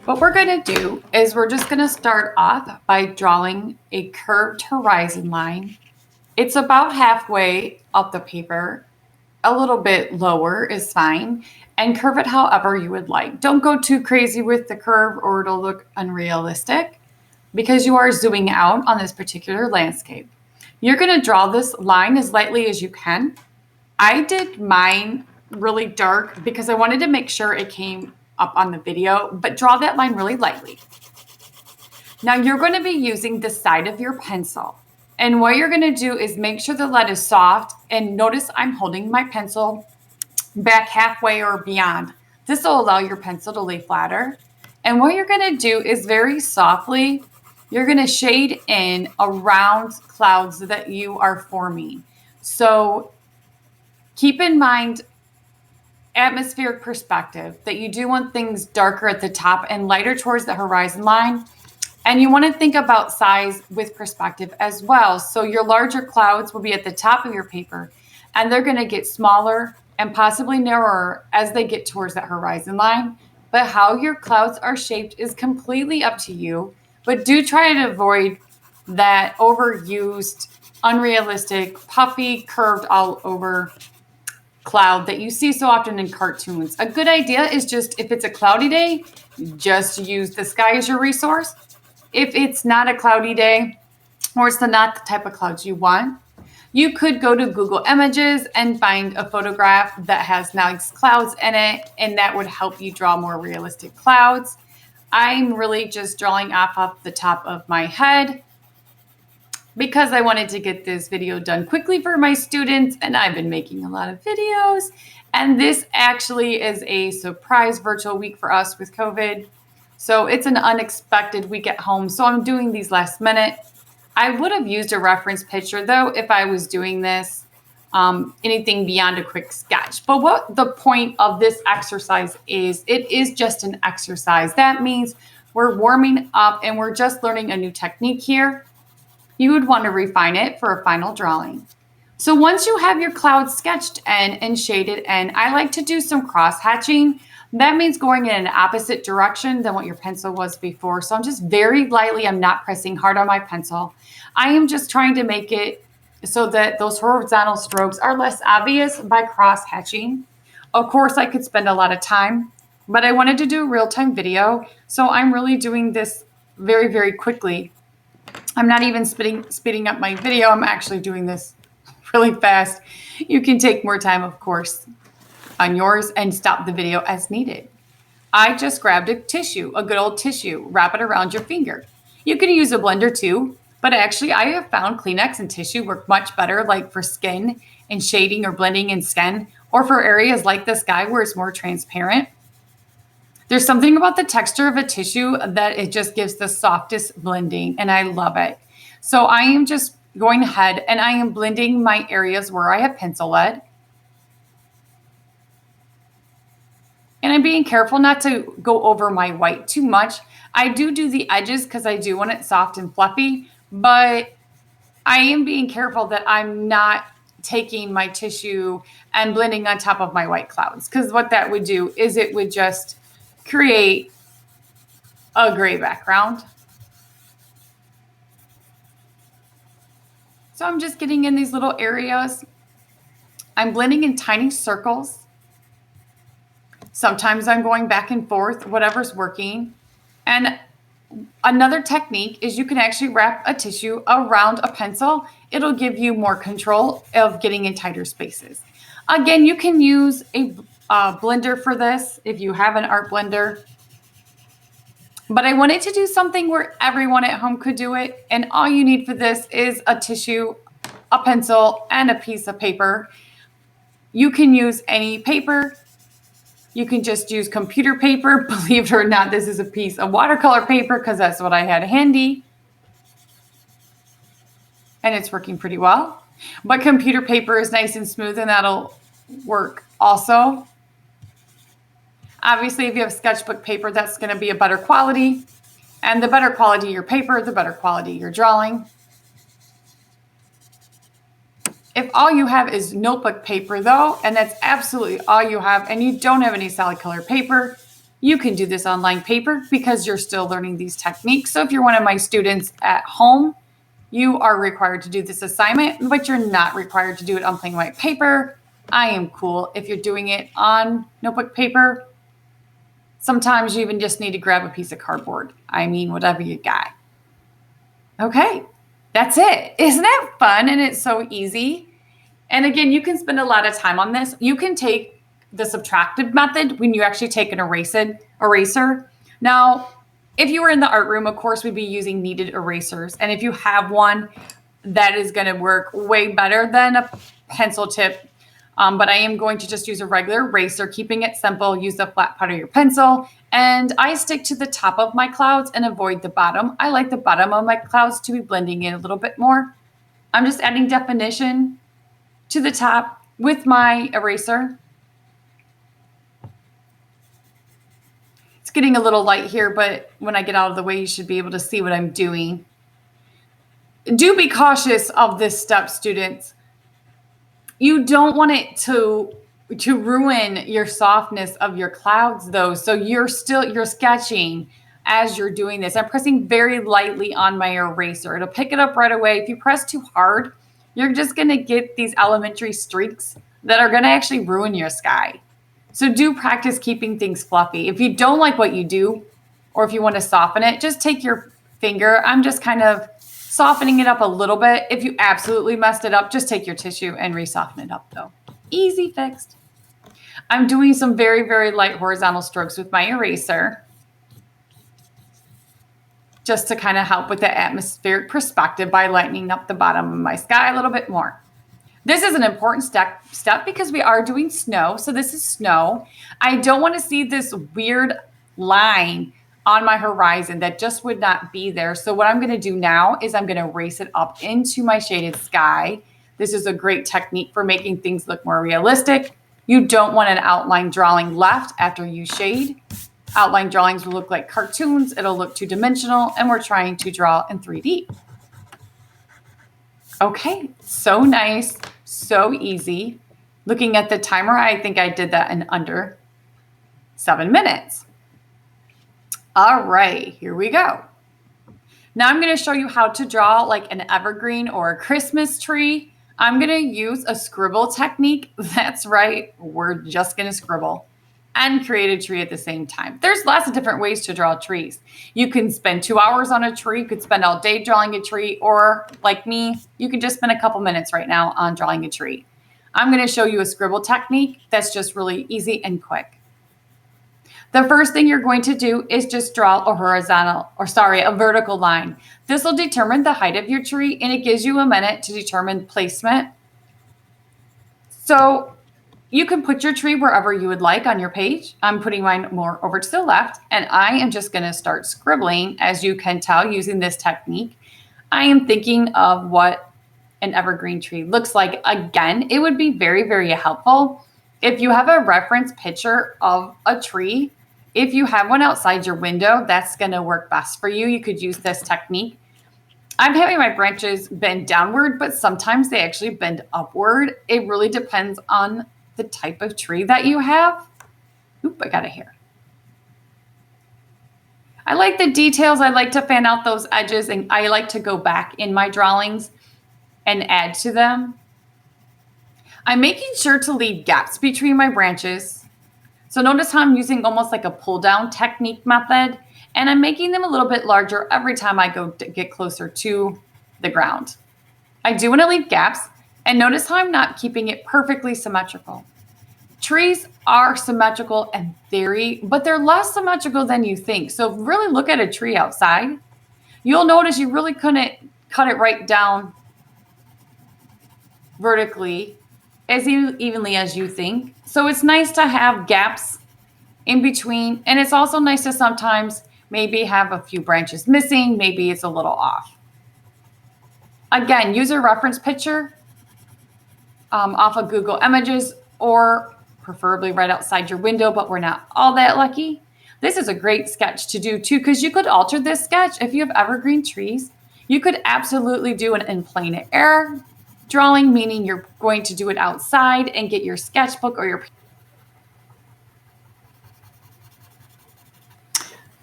What we're going to do is we're just going to start off by drawing a curved horizon line. It's about halfway up the paper, a little bit lower is fine, and curve it however you would like. Don't go too crazy with the curve or it'll look unrealistic because you are zooming out on this particular landscape. You're going to draw this line as lightly as you can. I did mine really dark because I wanted to make sure it came up on the video, but draw that line really lightly. Now you're going to be using the side of your pencil. And what you're going to do is make sure the lead is soft, and notice I'm holding my pencil back halfway or beyond. This will allow your pencil to lay flatter. And what you're going to do is very softly, you're going to shade in around clouds that you are forming. So keep in mind atmospheric perspective that you do want things darker at the top and lighter towards the horizon line. And you want to think about size with perspective as well. So your larger clouds will be at the top of your paper, and they're going to get smaller and possibly narrower as they get towards that horizon line. But how your clouds are shaped is completely up to you. But do try to avoid that overused, unrealistic, puffy, curved all over cloud that you see so often in cartoons. A good idea is just, if it's a cloudy day, just use the sky as your resource. If it's not a cloudy day, or it's not the type of clouds you want, you could go to Google Images and find a photograph that has nice clouds in it, and that would help you draw more realistic clouds. I'm really just drawing off the top of my head because I wanted to get this video done quickly for my students, and I've been making a lot of videos. And this actually is a surprise virtual week for us with COVID. So it's an unexpected week at home. So I'm doing these last minute. I would have used a reference picture though if I was doing this, anything beyond a quick sketch. But what the point of this exercise is, it is just an exercise. That means we're warming up and we're just learning a new technique here. You would want to refine it for a final drawing. So once you have your clouds sketched and shaded in, I like to do some cross hatching. That means going in an opposite direction than what your pencil was before. So I'm just very lightly, I'm not pressing hard on my pencil. I am just trying to make it so that those horizontal strokes are less obvious by cross hatching. Of course, I could spend a lot of time, but I wanted to do a real-time video. So I'm really doing this very, very quickly. I'm not even speeding up my video. I'm actually doing this really fast. You can take more time, of course, on yours and stop the video as needed. I just grabbed a tissue, a good old tissue, wrap it around your finger. You can use a blender too, but actually I have found Kleenex and tissue work much better, like for skin and shading or blending in skin, or for areas like the sky where it's more transparent. There's something about the texture of a tissue that it just gives the softest blending, and I love it. So I am just going ahead and I am blending my areas where I have pencil lead. And I'm being careful not to go over my white too much. I do the edges because I do want it soft and fluffy, but I am being careful that I'm not taking my tissue and blending on top of my white clouds, because what that would do is it would just create a gray background. So I'm just getting in these little areas. I'm blending in tiny circles. Sometimes I'm going back and forth, whatever's working. And another technique is you can actually wrap a tissue around a pencil. It'll give you more control of getting in tighter spaces. Again, you can use a blender for this if you have an art blender. But I wanted to do something where everyone at home could do it. And all you need for this is a tissue, a pencil, and a piece of paper. You can use any paper. You can just use computer paper. Believe it or not, this is a piece of watercolor paper because that's what I had handy. And it's working pretty well. But computer paper is nice and smooth, and that'll work also. Obviously, if you have sketchbook paper, that's going to be a better quality. And the better quality your paper, the better quality your drawing. If all you have is notebook paper though, and that's absolutely all you have, and you don't have any solid color paper, You can do this on lined paper because you're still learning these techniques. So if you're one of my students at home, you are required to do this assignment, but you're not required to do it on plain white paper. I am cool if you're doing it on notebook paper. Sometimes you even just need to grab a piece of cardboard. I mean, whatever you got. Okay, that's it. Isn't that fun? And it's so easy. And again, you can spend a lot of time on this. You can take the subtractive method when you actually take an eraser. Now, if you were in the art room, of course, we'd be using kneaded erasers. And if you have one, that is going to work way better than a pencil tip. But I am going to just use a regular eraser, keeping it simple. Use the flat part of your pencil. And I stick to the top of my clouds and avoid the bottom. I like the bottom of my clouds to be blending in a little bit more. I'm just adding definition to the top with my eraser. It's getting a little light here, but when I get out of the way, you should be able to see what I'm doing. Do be cautious of this step, students. You don't want it to ruin your softness of your clouds, though. So you're sketching as you're doing this. I'm pressing very lightly on my eraser. It'll pick it up right away. If you press too hard, you're just going to get these elementary streaks that are going to actually ruin your sky. So do practice keeping things fluffy. If you don't like what you do, or if you want to soften it, just take your finger. I'm just kind of softening it up a little bit. If you absolutely messed it up, just take your tissue and re-soften it up, though. Easy fixed. I'm doing some very, very light horizontal strokes with my eraser, just to kind of help with the atmospheric perspective by lightening up the bottom of my sky a little bit more. This is an important step because we are doing snow. So this is snow. I don't want to see this weird line on my horizon that just would not be there. So what I'm going to do now is I'm going to erase it up into my shaded sky. This is a great technique for making things look more realistic. You don't want an outline drawing left after you shade. Outline drawings will look like cartoons. It'll look two-dimensional, and we're trying to draw in 3D. Okay, so nice, so easy. Looking at the timer, I think I did that in under 7 minutes. All right, here we go. Now I'm going to show you how to draw like an evergreen or a Christmas tree. I'm going to use a scribble technique. That's right, we're just going to scribble and create a tree at the same time. There's lots of different ways to draw trees. You can spend 2 hours on a tree. You could spend all day drawing a tree, or like me, you can just spend a couple minutes right now on drawing a tree. I'm going to show you a scribble technique that's just really easy and quick. The first thing you're going to do is just draw a vertical line. This will determine the height of your tree, and it gives you a minute to determine placement. So you can put your tree wherever you would like on your page. I'm putting mine more over to the left, and I am just going to start scribbling. As you can tell, using this technique, I am thinking of what an evergreen tree looks like. Again, it would be very, very helpful if you have a reference picture of a tree. If you have one outside your window, that's going to work best for you. You could use this technique. I'm having my branches bend downward, but sometimes they actually bend upward. It really depends on the type of tree that you have. Oop, I got it here. I like the details. I like to fan out those edges, and I like to go back in my drawings and add to them. I'm making sure to leave gaps between my branches. So notice how I'm using almost like a pull down technique method, and I'm making them a little bit larger every time I go to get closer to the ground. I do want to leave gaps, and notice how I'm not keeping it perfectly symmetrical. Trees are symmetrical in theory, but they're less symmetrical than you think. So really look at a tree outside. You'll notice you really couldn't cut it right down vertically as evenly as you think. So it's nice to have gaps in between, and it's also nice to sometimes maybe have a few branches missing. Maybe it's a little off. Again, use a reference picture off of Google Images, or preferably right outside your window, but we're not all that lucky. This is a great sketch to do too, because you could alter this sketch. If you have evergreen trees, you could absolutely do an in plein air drawing, meaning you're going to do it outside and get your sketchbook or your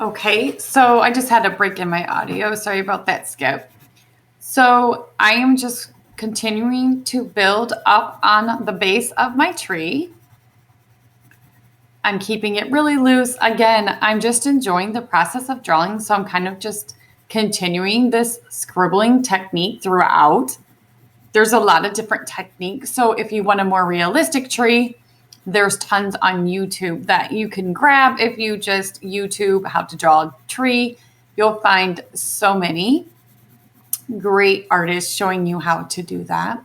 Okay, so I just had a break in my audio. Sorry about that, Skip. So I am just continuing to build up on the base of my tree. I'm keeping it really loose. Again, I'm just enjoying the process of drawing, so I'm kind of just continuing this scribbling technique throughout. There's a lot of different techniques. So if you want a more realistic tree, there's tons on YouTube that you can grab. If you just YouTube how to draw a tree, you'll find so many great artists showing you how to do that.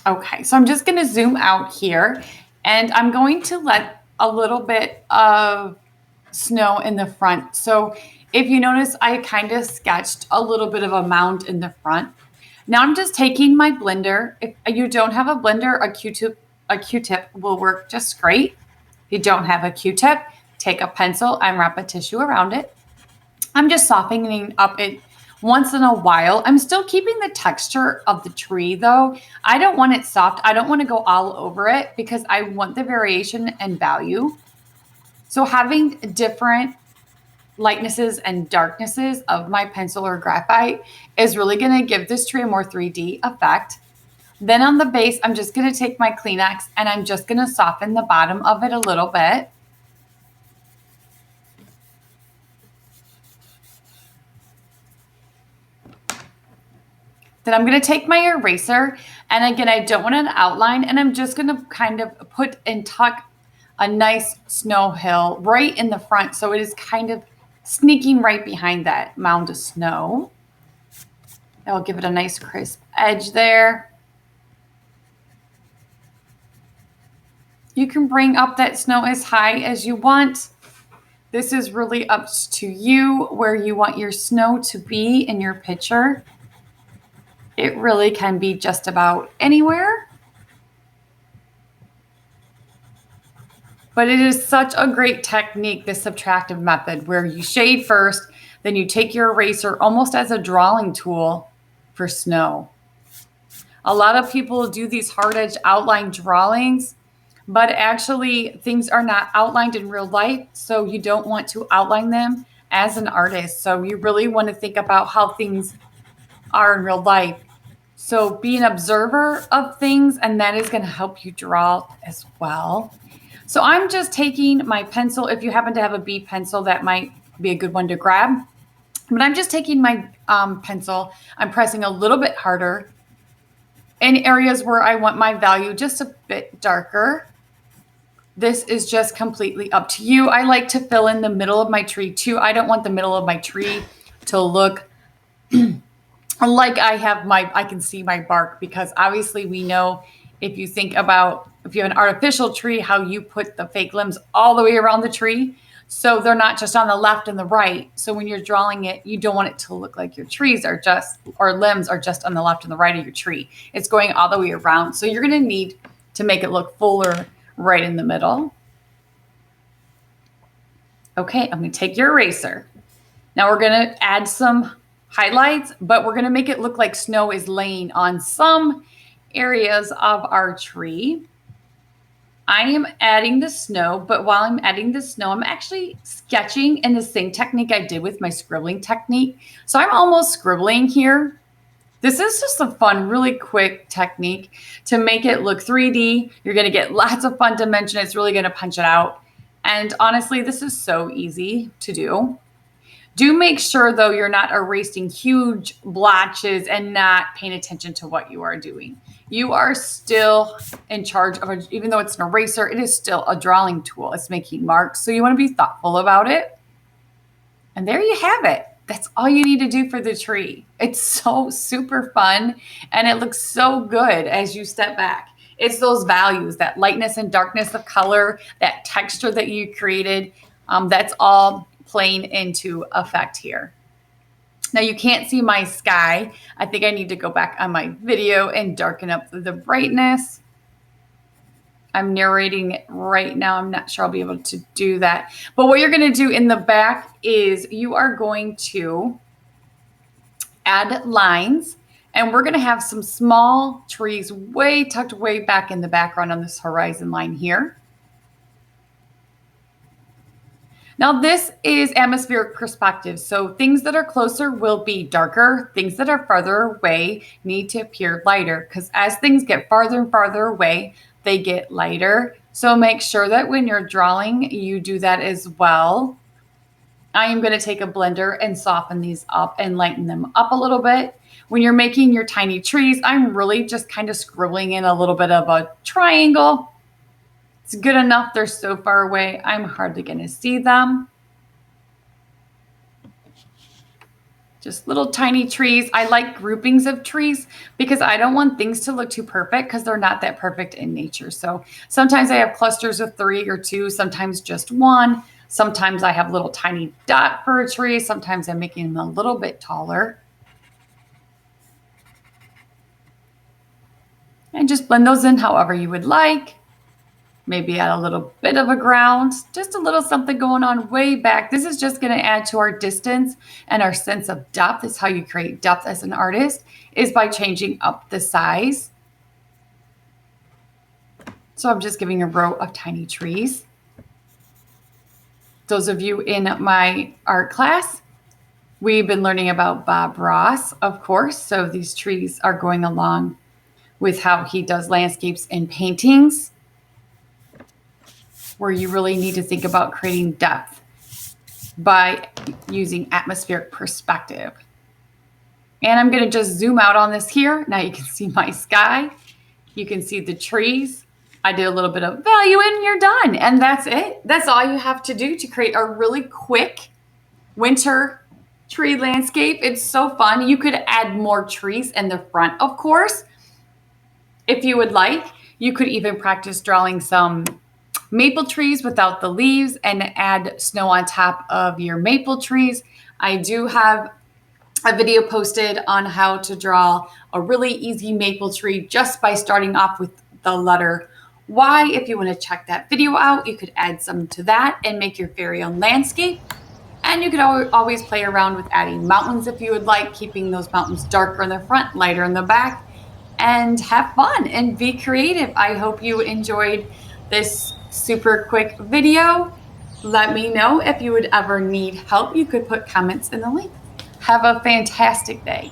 Okay, so I'm just going to zoom out here and I'm going to let a little bit of snow in the front. So if you notice, I kind of sketched a little bit of a mound in the front. Now I'm just taking my blender. If you don't have a blender, a Q-tip will work just great. If you don't have a Q-tip, take a pencil and wrap a tissue around it. I'm just softening up it once in a while. I'm still keeping the texture of the tree though. I don't want it soft. I don't want to go all over it because I want the variation and value. So having different lightnesses and darknesses of my pencil or graphite is really going to give this tree a more 3D effect. Then on the base, I'm just going to take my Kleenex and I'm just going to soften the bottom of it a little bit. Then I'm going to take my eraser, and again, I don't want an outline, and I'm just going to kind of put and tuck a nice snow hill right in the front, so it is kind of sneaking right behind that mound of snow. That will give it a nice crisp edge there. You can bring up that snow as high as you want. This is really up to you where you want your snow to be in your picture. It really can be just about anywhere. But it is such a great technique, this subtractive method, where you shade first, then you take your eraser almost as a drawing tool for snow. A lot of people do these hard edge outline drawings, but actually things are not outlined in real life, so you don't want to outline them as an artist. So you really want to think about how things are in real life. So be an observer of things, and that is going to help you draw as well. So I'm just taking my pencil. If you happen to have a B pencil, that might be a good one to grab. But I'm just taking my pencil. I'm pressing a little bit harder in areas where I want my value just a bit darker. This is just completely up to you. I like to fill in the middle of my tree too. I don't want the middle of my tree to look like I can see my bark, because obviously we know if you think about, if you have an artificial tree, how you put the fake limbs all the way around the tree. So they're not just on the left and the right. So when you're drawing it, you don't want it to look like your trees are just, or limbs are just on the left and the right of your tree. It's going all the way around. So you're going to need to make it look fuller right in the middle. Okay, I'm going to take your eraser. Now we're going to add some highlights, but we're going to make it look like snow is laying on some areas of our tree. I am adding the snow, but while I'm adding the snow, I'm actually sketching in the same technique I did with my scribbling technique. So I'm almost scribbling here. This is just a fun, really quick technique to make it look 3D. You're going to get lots of fun dimension. It's really going to punch it out. And honestly, this is so easy to do. Do make sure, though, you're not erasing huge blotches and not paying attention to what you are doing. You are still in charge of, even though it's an eraser, it is still a drawing tool. It's making marks. So you want to be thoughtful about it. And there you have it. That's all you need to do for the tree. It's so super fun, and it looks so good as you step back. It's those values, that lightness and darkness of color, that texture that you created. That's all playing into effect here. Now you can't see my sky. I think I need to go back on my video and darken up the brightness. I'm narrating it right now. I'm not sure I'll be able to do that. But what you're going to do in the back is you are going to add lines. And we're going to have some small trees tucked way back in the background on this horizon line here. Now this is atmospheric perspective. So things that are closer will be darker. Things that are farther away need to appear lighter, because as things get farther and farther away, they get lighter. So make sure that when you're drawing, you do that as well. I am going to take a blender and soften these up and lighten them up a little bit. When you're making your tiny trees, I'm really just kind of scribbling in a little bit of a triangle. It's good enough. They're so far away, I'm hardly going to see them. Just little tiny trees. I like groupings of trees because I don't want things to look too perfect, because they're not that perfect in nature. So sometimes I have clusters of 3 or 2, sometimes just 1. Sometimes I have little tiny dot for a tree. Sometimes I'm making them a little bit taller. And just blend those in however you would like. Maybe add a little bit of a ground, just a little something going on way back. This is just going to add to our distance and our sense of depth. Is how you create depth as an artist, is by changing up the size. So I'm just giving a row of tiny trees. Those of you in my art class, we've been learning about Bob Ross, of course. So these trees are going along with how he does landscapes and paintings, where you really need to think about creating depth by using atmospheric perspective. And I'm going to just zoom out on this here. Now you can see my sky. You can see the trees. I did a little bit of value and you're done. And that's it. That's all you have to do to create a really quick winter tree landscape. It's so fun. You could add more trees in the front, of course, if you would like. You could even practice drawing some maple trees without the leaves and add snow on top of your maple trees. I do have a video posted on how to draw a really easy maple tree just by starting off with the letter Y. If you want to check that video out, you could add some to that and make your very own landscape. And you could always play around with adding mountains if you would like, keeping those mountains darker in the front, lighter in the back, and have fun and be creative. I hope you enjoyed this super quick video. Let me know if you would ever need help. You could put comments in the link. Have a fantastic day.